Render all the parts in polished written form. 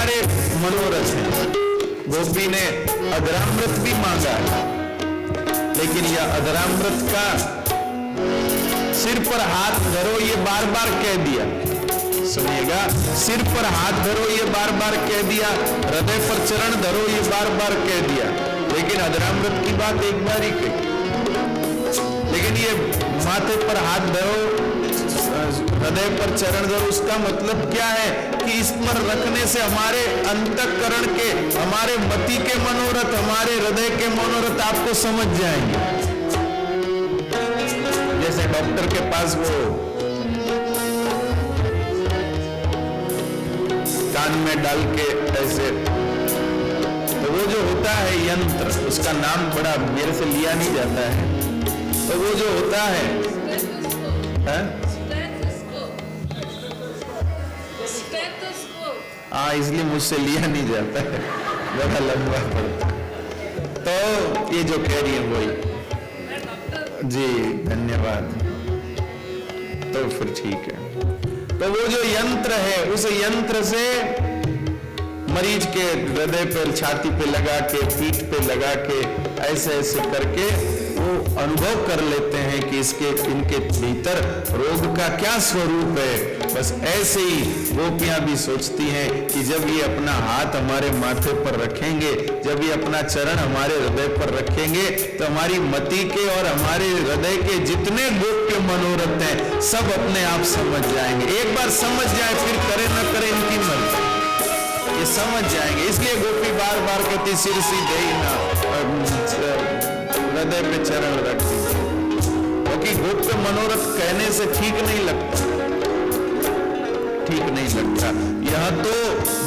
हमारे मनोरथ हैं। गोपी ने अधरामृत भी मांगा है, लेकिन यह अधरामृत का सिर पर हाथ धरो ये बार बार कह दिया। सुनिएगा, सिर पर हाथ धरो ये बार बार कह दिया, हृदय पर चरण धरो ये बार बार कह दिया, लेकिन अधरामृत की बात एक बार ही कही। लेकिन ये माथे पर हाथ धरो, हृदय पर चरण धरो, उसका मतलब क्या है कि इस पर रखने से हमारे अंतःकरण के, हमारे मति के मनोरथ, हमारे हृदय के मनोरथ आपको समझ जाएंगे। जैसे डॉक्टर के पास वो कान में डाल के ऐसे, तो वो जो होता है यंत्र, उसका नाम बड़ा मेरे से लिया नहीं जाता है, तो वो जो होता है हाँ, इसलिए मुझसे लिया नहीं जाता है, बड़ा लंबा पड़ता। तो ये जो कह रही है वही जी, धन्यवाद। तो फिर ठीक है। तो वो जो यंत्र है, उस यंत्र से मरीज के हृदय पर, छाती पे लगा के, पीठ पे लगा के, ऐसे ऐसे करके वो अनुभव कर लेते हैं कि इनके भीतर रोग का क्या स्वरूप है। बस ऐसे ही गोपियां भी सोचती हैं कि जब ये अपना हाथ हमारे माथे पर रखेंगे, जब ये अपना चरण हमारे हृदय पर रखेंगे, तो हमारी मति के और हमारे हृदय के जितने गोप्य मनोरथ हैं सब अपने आप समझ जाएंगे। एक बार समझ जाए, फिर करे न करे इनकी मर्जी, ये समझ जाएंगे। इसलिए गोपी बार बार कहती सिर सीधे ही ना, हृदय पे चरण रखती, क्योंकि गोप्य मनोरथ कहने से ठीक नहीं लगता, ठीक नहीं लगता। यह तो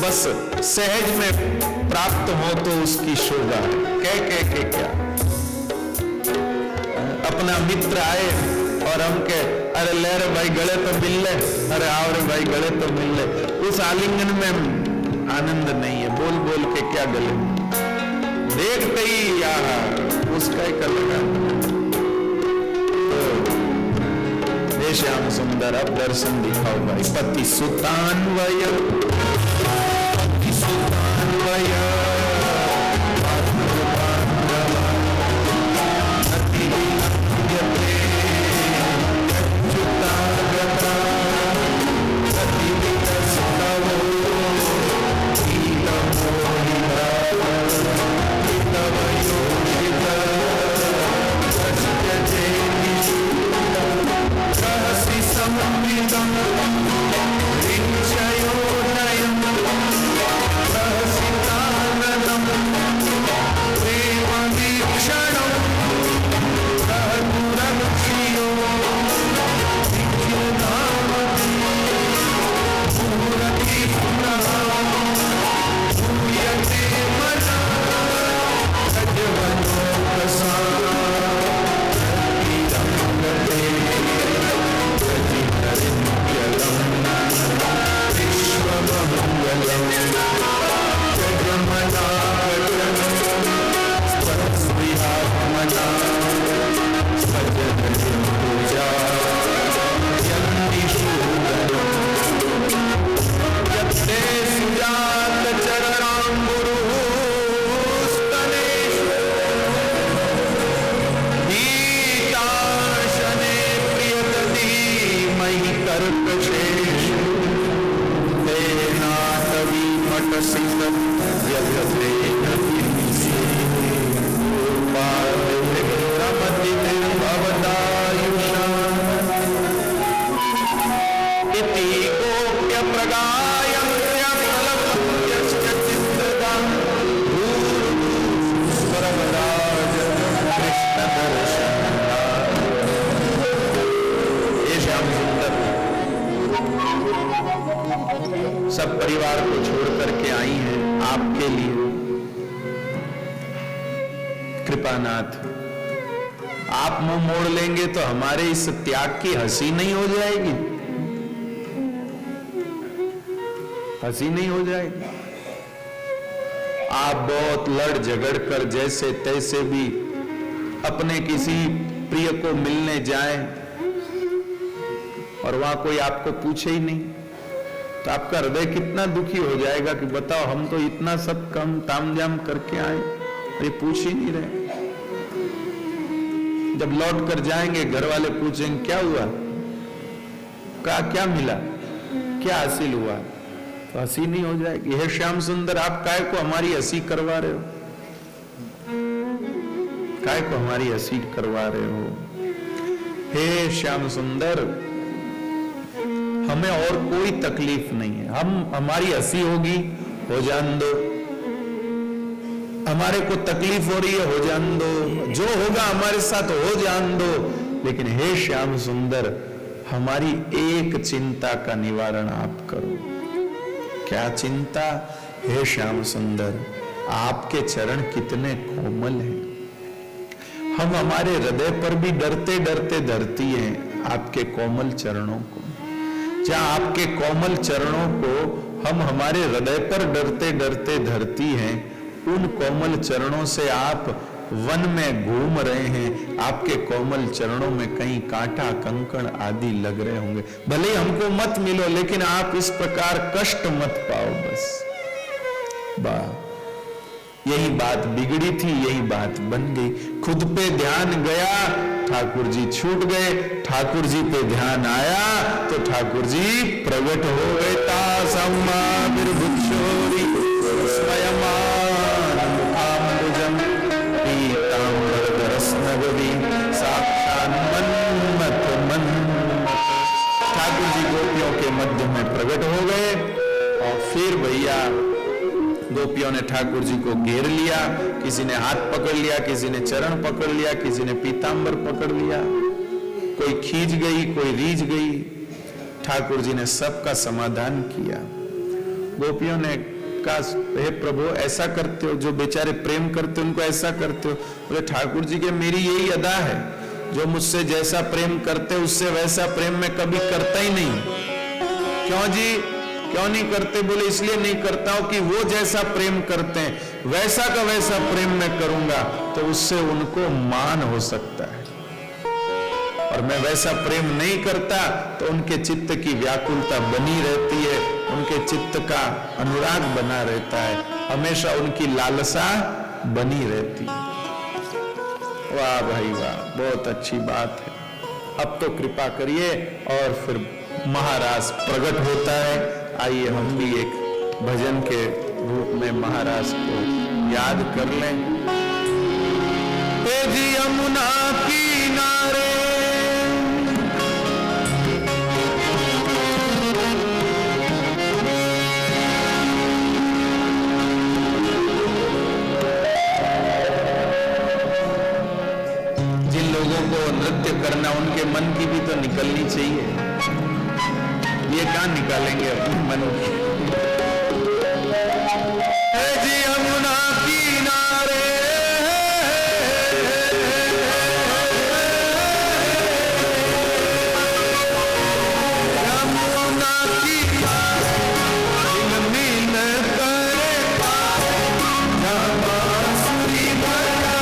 बस सहज में प्राप्त हो तो उसकी शोभा है। कह के क्या, अपना मित्र आए और हम के अरे ले रे भाई गले तो मिल ले, अरे आओ रे भाई गले तो मिल ले, उस आलिंगन में आनंद नहीं है। बोल बोल के क्या गले, देखते ही यार उसका ही कर लगा। तो श्याम सुंदर अब दर्शन दिखाओ भाई। पति सुतान्वय, पति सुतान्वय, सब परिवार को छोड़ करके आई हैं आपके लिए। कृपानाथ, आप मुंह मोड़ लेंगे तो हमारे इस त्याग की हंसी नहीं हो जाएगी? हंसी नहीं हो जाएगी? आप बहुत लड़ झगड़ कर जैसे तैसे भी अपने किसी प्रिय को मिलने जाएं और वहां कोई आपको पूछे ही नहीं, तो आपका हृदय कितना दुखी हो जाएगा कि बताओ, हम तो इतना सब कम तामझाम करके आए, ये पूछ ही नहीं रहे। जब लौट कर जाएंगे घर वाले पूछेंगे क्या हुआ, क्या मिला, क्या हासिल हुआ, तो हंसी नहीं हो जाएगी। हे श्याम सुंदर, आप काय को हमारी हंसी करवा रहे हो, काय को हमारी हंसी करवा रहे हो। हे श्याम सुंदर, हमें और कोई तकलीफ नहीं है, हमारी हंसी होगी हो जान दो, हमारे को तकलीफ हो रही है हो जान दो, जो होगा हमारे साथ हो जान दो, लेकिन हे श्याम सुंदर, हमारी एक चिंता का निवारण आप करो। क्या चिंता? हे श्याम सुंदर, आपके चरण कितने कोमल हैं, हम हमारे हृदय पर भी डरते डरते धरती हैं आपके कोमल चरणों को। जहां आपके कोमल चरणों को हम हमारे हृदय पर डरते डरते धरती हैं, उन कोमल चरणों से आप वन में घूम रहे हैं, आपके कोमल चरणों में कहीं कांटा कंकड़ आदि लग रहे होंगे, भले ही हमको मत मिलो, लेकिन आप इस प्रकार कष्ट मत पाओ। बस यही बात बिगड़ी थी, यही बात बन गई। खुद पे ध्यान गया, ठाकुर जी छूट गए, ठाकुर जी पे ध्यान आया तो ठाकुर जी प्रकट हो गए। तासम्मा बिरभुक्षोरी स्वयमान मुखाम्बुजम पीताम्बरधरस्नगवी साक्षात् मन्मथ मन्मथ। ठाकुर जी गोपियों के मध्य में प्रकट हो गए और फिर भैया गोपियों ने ठाकुर जी को घेर लिया, किसी ने हाथ पकड़ लिया, किसी ने चरण पकड़ लिया, किसी ने पीतांबर पकड़ लिया, कोई खींच गई, कोई रीझ गई। ठाकुर जी ने सबका समाधान किया। गोपियों ने कहा, हे प्रभु ऐसा करते हो, जो बेचारे प्रेम करते उनको ऐसा करते हो। बोले ठाकुर जी के मेरी यही अदा है, जो मुझसे जैसा प्रेम करते उससे वैसा प्रेम मैं कभी करता ही नहीं। क्यों जी, क्यों नहीं करते? बोले इसलिए नहीं करता हूं कि वो जैसा प्रेम करते हैं वैसा का वैसा प्रेम मैं करूंगा तो उससे उनको मान हो सकता है, और मैं वैसा प्रेम नहीं करता तो उनके चित्त की व्याकुलता बनी रहती है, उनके चित्त का अनुराग बना रहता है, हमेशा उनकी लालसा बनी रहती है। वाह भाई वाह, बहुत अच्छी बात है। अब तो कृपा करिए और फिर महाराज प्रकट होता है। आइए हम भी एक भजन के रूप में महाराज को याद कर लें। जी यमुना किनारे जिन लोगों को नृत्य करना, उनके मन की भी तो निकलनी चाहिए, ये कहां निकालेंगे अपने मन की। जी यमुना किनारे यमुना किनारे मिल करे बांसुरी बजा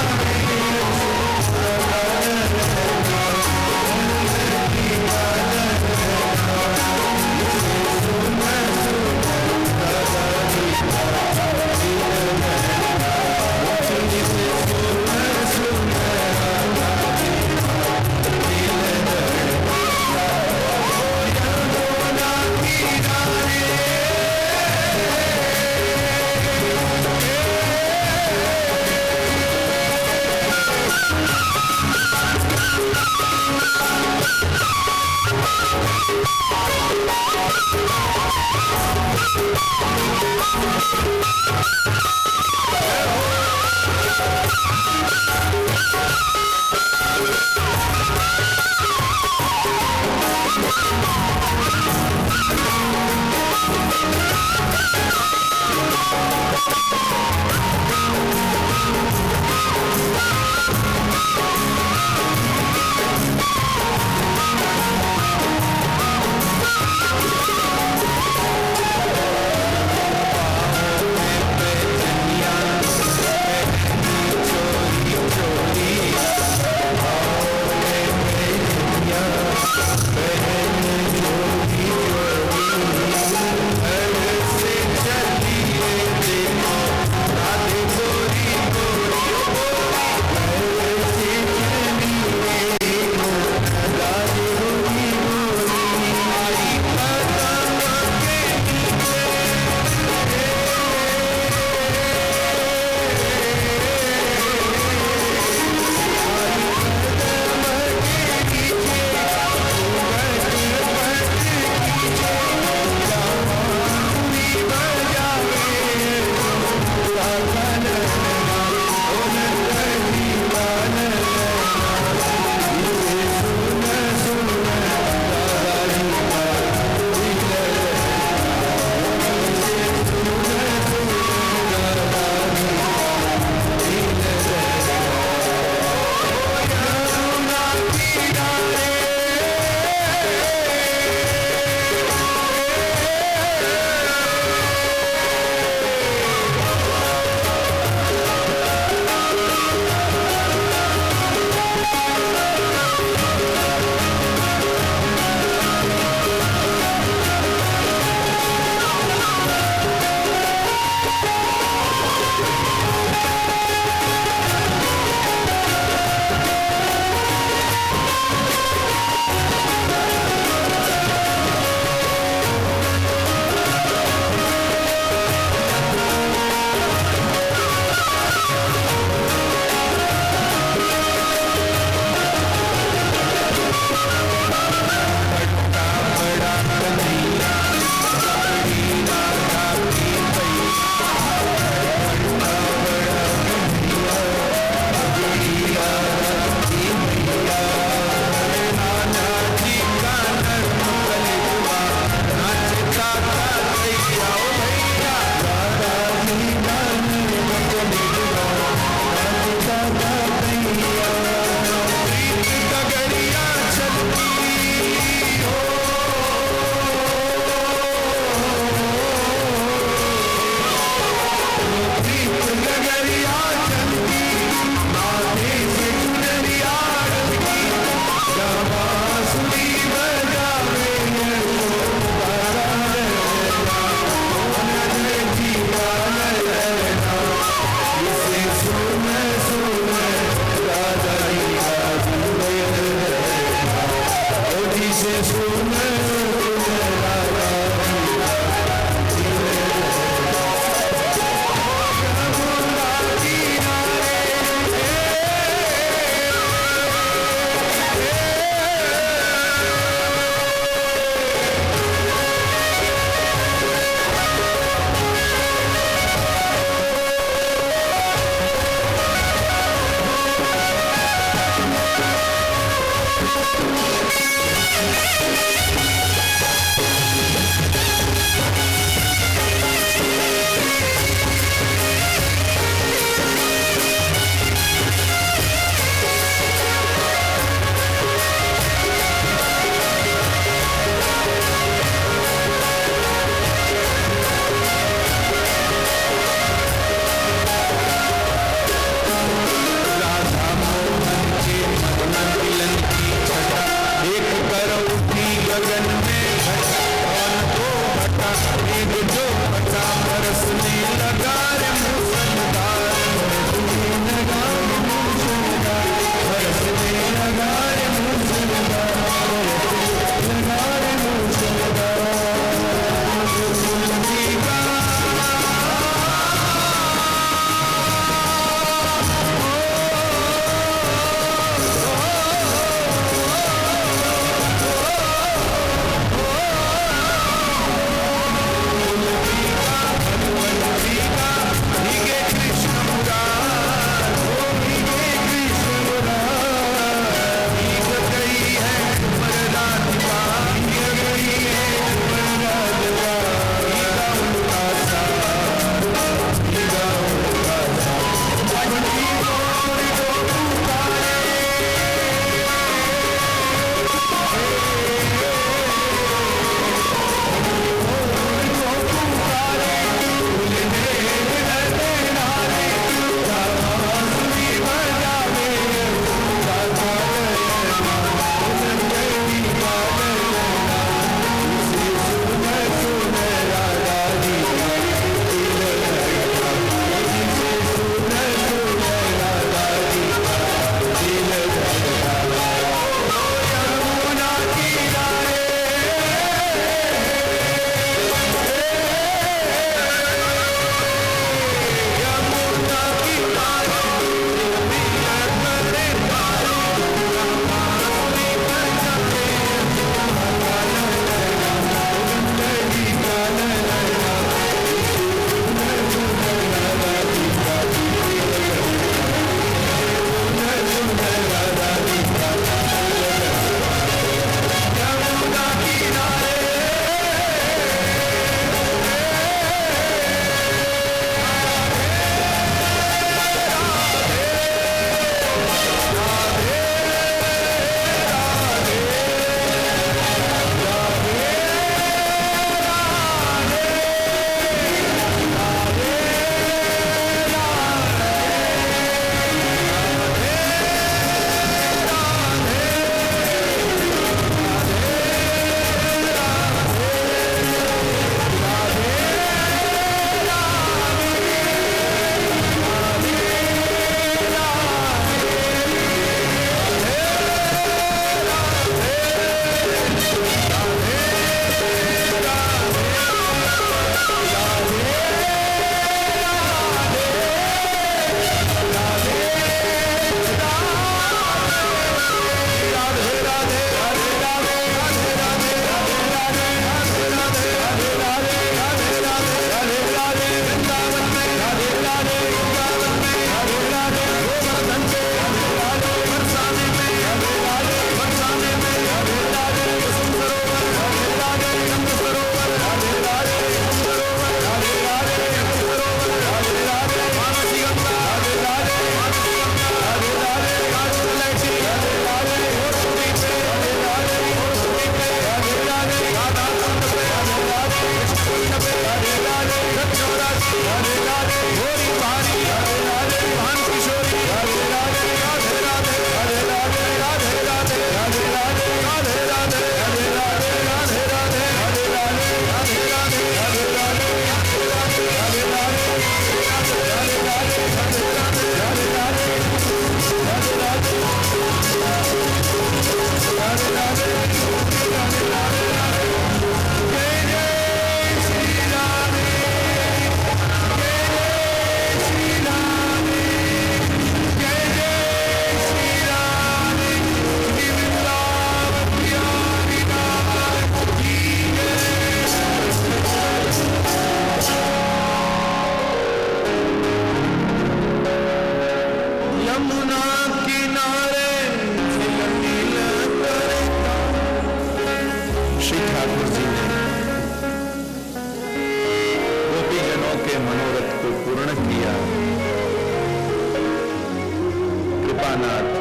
कृपानाथ।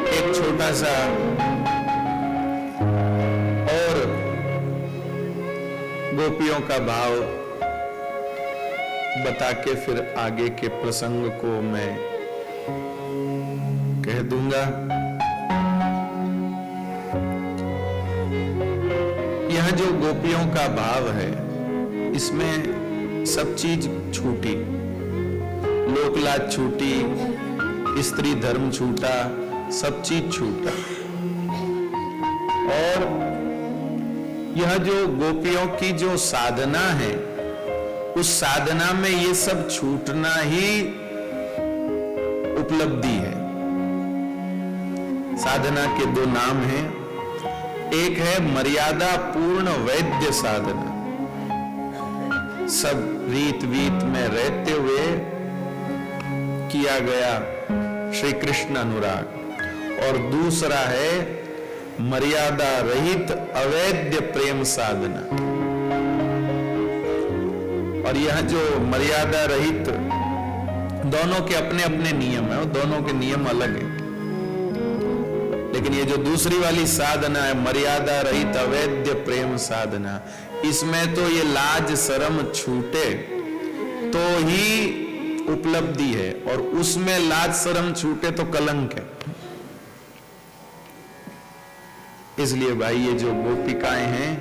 एक छोटा सा और गोपियों का भाव बता के फिर आगे के प्रसंग को मैं कह दूंगा। यह जो गोपियों का भाव है, इसमें सब चीज छूटी, लोकलाज छूटी, स्त्री धर्म छूटा, सब चीज छूटा। और यह जो गोपियों की जो साधना है, उस साधना में ये सब छूटना ही उपलब्धि है। साधना के दो नाम हैं, एक है मर्यादा पूर्ण वैद्य साधना, सब रीत वीत में रहते हुए किया गया श्री कृष्ण अनुराग, और दूसरा है मर्यादा रहित अवैध प्रेम साधना। और यह जो मर्यादा रहित, दोनों के अपने अपने नियम है, दोनों के नियम अलग हैं, लेकिन ये जो दूसरी वाली साधना है मर्यादा रहित अवैध प्रेम साधना, इसमें तो ये लाज शर्म छूटे तो ही उपलब्धि है, और उसमें लाज शर्म छूटे तो कलंक है। इसलिए भाई ये जो गोपिकाएं हैं,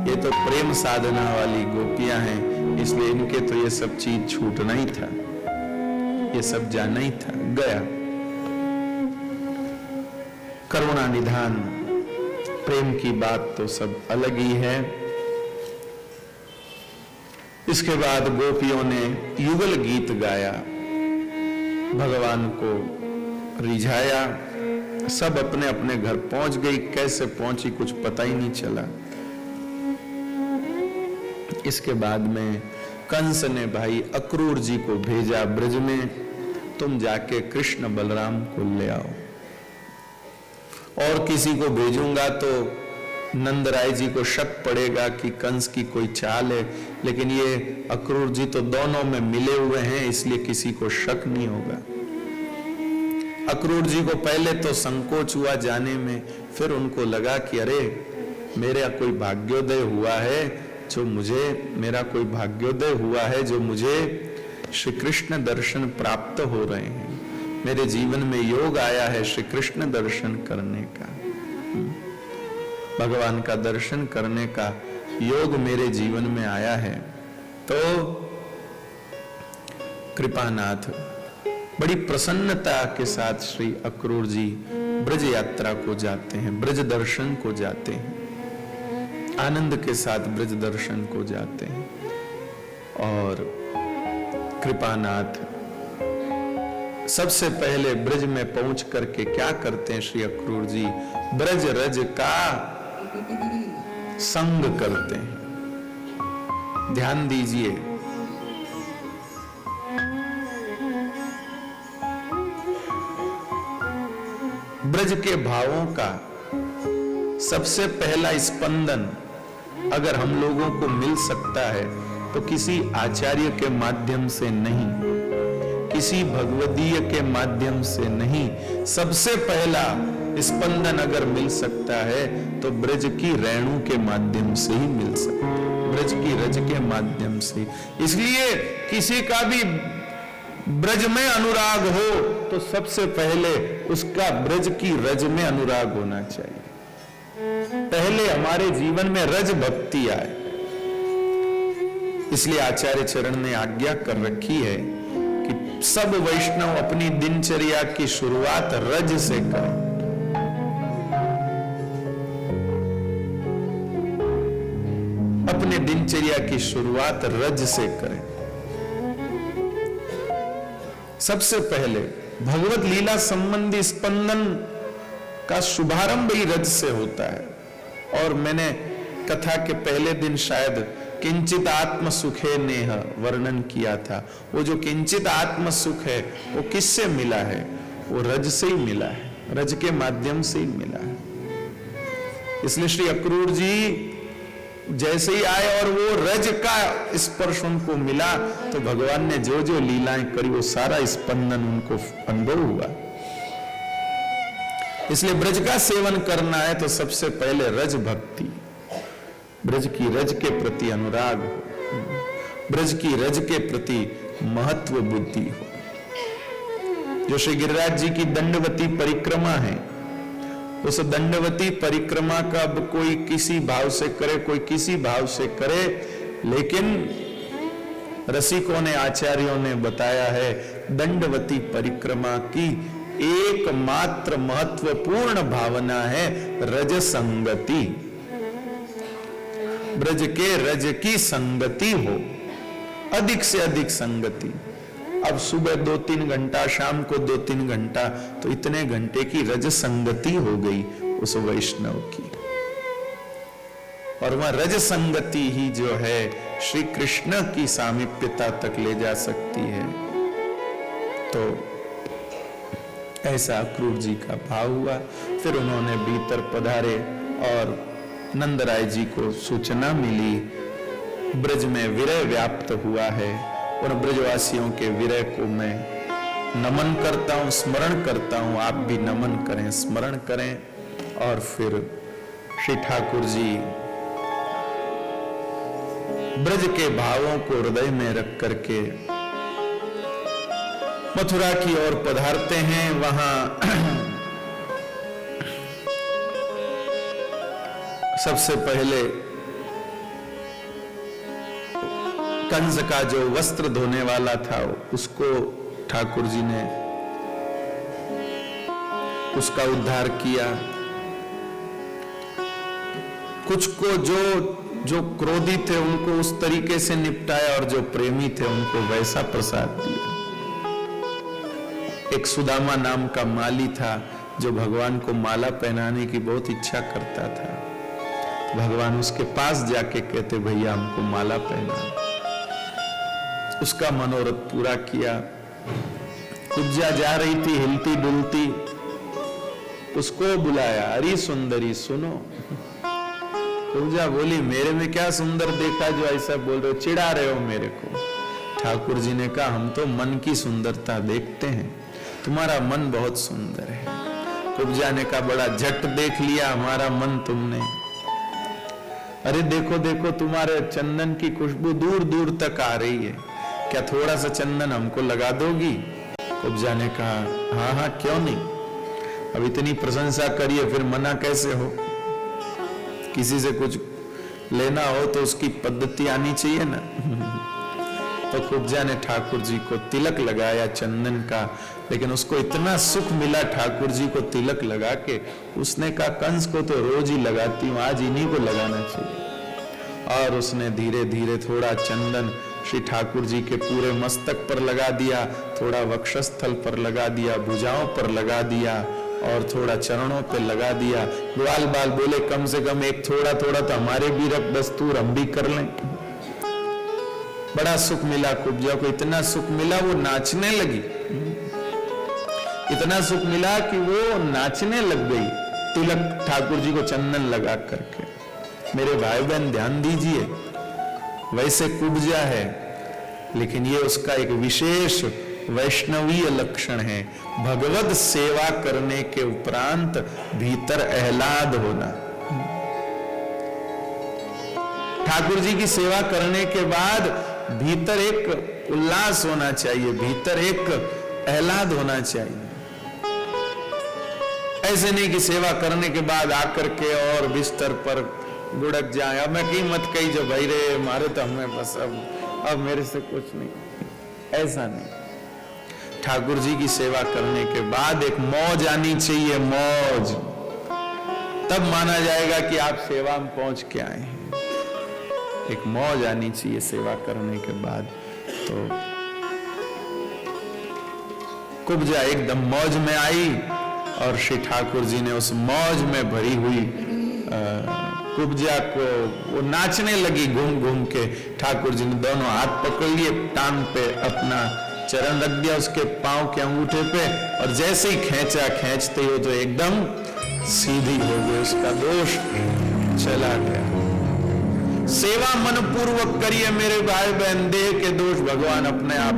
ये तो प्रेम साधना वाली गोपियां हैं, इसलिए इनके तो ये सब चीज छूटना ही था, ये सब जाना ही था। गया करुणा निधान प्रेम की बात तो सब अलग ही है। इसके बाद गोपियों ने युगल गीत गाया, भगवान को रिझाया, सब अपने अपने घर पहुंच गई। कैसे पहुंची कुछ पता ही नहीं चला। इसके बाद में कंस ने भाई अक्रूर जी को भेजा ब्रज में, तुम जाके कृष्ण बलराम को ले आओ। और किसी को भेजूंगा तो नंद राय जी को शक पड़ेगा कि कंस की कोई चाल है, लेकिन ये अक्रूर जी तो दोनों में मिले हुए हैं, इसलिए किसी को शक नहीं होगा। अक्रूर जी को पहले तो संकोच हुआ जाने में, फिर उनको लगा कि अरे मेरा कोई भाग्योदय हुआ है, जो मुझे मेरा कोई भाग्योदय हुआ है, जो मुझे श्री कृष्ण दर्शन प्राप्त हो रहे हैं, मेरे जीवन में योग आया है श्री कृष्ण दर्शन करने का, भगवान का दर्शन करने का योग मेरे जीवन में आया है। तो कृपानाथ बड़ी प्रसन्नता के साथ श्री अक्रूर जी ब्रज यात्रा को जाते हैं, ब्रज दर्शन को जाते हैं, आनंद के साथ ब्रज दर्शन को जाते हैं। और कृपानाथ सबसे पहले ब्रज में पहुंच करके क्या करते हैं श्री अक्रूर जी, ब्रज रज का संग करते हैं। ध्यान दीजिए, ब्रज के भावों का सबसे पहला स्पंदन अगर हम लोगों को मिल सकता है तो किसी आचार्य के माध्यम से नहीं, किसी भगवदीय के माध्यम से नहीं, सबसे पहला स्पंदन अगर मिल सकता है तो ब्रज की रेणु के माध्यम से ही मिल सकता है, ब्रज की रज के माध्यम से। इसलिए किसी का भी ब्रज में अनुराग हो तो सबसे पहले उसका ब्रज की रज में अनुराग होना चाहिए। पहले हमारे जीवन में रज भक्ति आए। इसलिए आचार्य चरण ने आज्ञा कर रखी है कि सब वैष्णव अपनी दिनचर्या की शुरुआत रज से करें। अपने दिनचर्या की शुरुआत रज से करें। सबसे पहले भगवत लीला संबंधी स्पंदन का शुभारंभ ही रज से होता है। और मैंने कथा के पहले दिन शायद किंचित आत्म सुखे नेह वर्णन किया था। वो जो किंचित आत्म सुख है वो किससे मिला है? वो रज से ही मिला है, रज के माध्यम से ही मिला है। इसलिए श्री अक्रूर जी जैसे ही आए और वो रज का स्पर्श उनको मिला तो भगवान ने जो जो लीलाएं करी वो सारा स्पंदन उनको अनुभव हुआ। इसलिए ब्रज का सेवन करना है तो सबसे पहले रज भक्ति, ब्रज की रज के प्रति अनुराग हो, ब्रज की रज के प्रति महत्व बुद्धि हो। जो श्री गिरिराज जी की दंडवती परिक्रमा है, उस दंडवती परिक्रमा का अब कोई किसी भाव से करे, कोई किसी भाव से करे, लेकिन रसिकों ने, आचार्यों ने बताया है दंडवती परिक्रमा की एकमात्र महत्वपूर्ण भावना है रज संगति। ब्रज के रज की संगति हो, अधिक से अधिक संगति। अब सुबह 2-3 घंटा, शाम को 2-3 घंटा, तो इतने घंटे की रज संगति हो गई उस वैष्णव की। और वह रज संगति ही जो है श्री कृष्ण की सामीप्यता तक ले जा सकती है। तो ऐसा अक्रूर जी का भाव हुआ। फिर उन्होंने भीतर पधारे और नंदराय जी को सूचना मिली ब्रज में विरह व्याप्त हुआ है और ब्रजवासियों के विरह को मैं नमन करता हूं, स्मरण करता हूं। आप भी नमन करें, स्मरण करें। और फिर श्री ठाकुर जी ब्रज के भावों को हृदय में रख करके मथुरा की ओर पधारते हैं। वहां सबसे पहले कंस का जो वस्त्र धोने वाला था उसको ठाकुर जी ने उसका उद्धार किया। कुछ को जो क्रोधी थे उनको उस तरीके से निपटाया और जो प्रेमी थे उनको वैसा प्रसाद दिया। एक सुदामा नाम का माली था जो भगवान को माला पहनाने की बहुत इच्छा करता था। भगवान उसके पास जाके कहते भैया हमको माला पहना। उसका मनोरथ पूरा किया। कुब्जा जा रही थी हिलती डुलती, उसको बुलाया, अरे सुंदरी सुनो। कुब्जा बोली मेरे में क्या सुंदर देखा जो ऐसा बोल रहे हो, चिढ़ा रहे हो मेरे को। ठाकुर जी ने कहा हम तो मन की सुंदरता देखते हैं, तुम्हारा मन बहुत सुंदर है। कुब्जा ने कहा बड़ा झट देख लिया हमारा मन तुमने। अरे देखो देखो तुम्हारे चंदन की खुशबू दूर दूर तक आ रही है, क्या थोड़ा सा चंदन हमको लगा दोगी? कुब्जा ने कहा हाँ हाँ क्यों नहीं, अब इतनी प्रशंसा करिए फिर मना कैसे हो। किसी से कुछ लेना हो तो उसकी पद्धति आनी चाहिए ना। तो कुब्जा ने ठाकुर जी को तिलक लगाया चंदन का, लेकिन उसको इतना सुख मिला ठाकुर जी को तिलक लगा के, उसने कहा कंस को तो रोज ही लगाती हूँ, आज इन्हीं को लगाना चाहिए। और उसने धीरे धीरे थोड़ा चंदन श्री ठाकुर जी के पूरे मस्तक पर लगा दिया, थोड़ा वक्षस्थल पर लगा दिया, भुजाओं पर लगा दिया और थोड़ा चरणों पे लगा दिया। ग्वाल बाल बोले कम से कम एक थोड़ा थोड़ा तो हमारे भी रख दस्तूर, हम भी कर लें। बड़ा सुख मिला कुब्जा को, इतना सुख मिला वो नाचने लगी। इतना सुख मिला कि वो नाचने लग गई तिलक ठाकुर जी को चंदन लगा करके। मेरे भाई बहन ध्यान दीजिए, वैसे कुब्जा है लेकिन ये उसका एक विशेष वैष्णवीय लक्षण है। भगवत सेवा करने के उपरांत भीतर आह्लाद होना। ठाकुर जी की सेवा करने के बाद भीतर एक उल्लास होना चाहिए, भीतर एक आह्लाद होना चाहिए। ऐसे नहीं कि सेवा करने के बाद आकर के और बिस्तर पर गुड़क जाए, अब मैं कीमत कही जो भाई रे मारे तो हमें बस अब मेरे से कुछ नहीं, ऐसा नहीं। ठाकुर जी की सेवा करने के बाद एक मौज आनी चाहिए, मौज, तब माना जाएगा कि आप सेवा में पहुंच के आए हैं। एक मौज आनी चाहिए सेवा करने के बाद। तो कुब्जा एकदम मौज में आई और श्री ठाकुर जी ने उस मौज में भरी हुई कुब्जा को वो नाचने लगी घूम घूम के। ठाकुर जी ने दोनों हाथ पकड़ लिए, टांग पे अपना चरण रख दिया उसके पांव के अंगूठे पे, और जैसे ही खींचा, खींचते ही वो तो एकदम सीधी हो गई, उसका दोष चला गया। सेवा मनपूर्वक करिए मेरे भाई बहन, देह के दोष भगवान अपने आप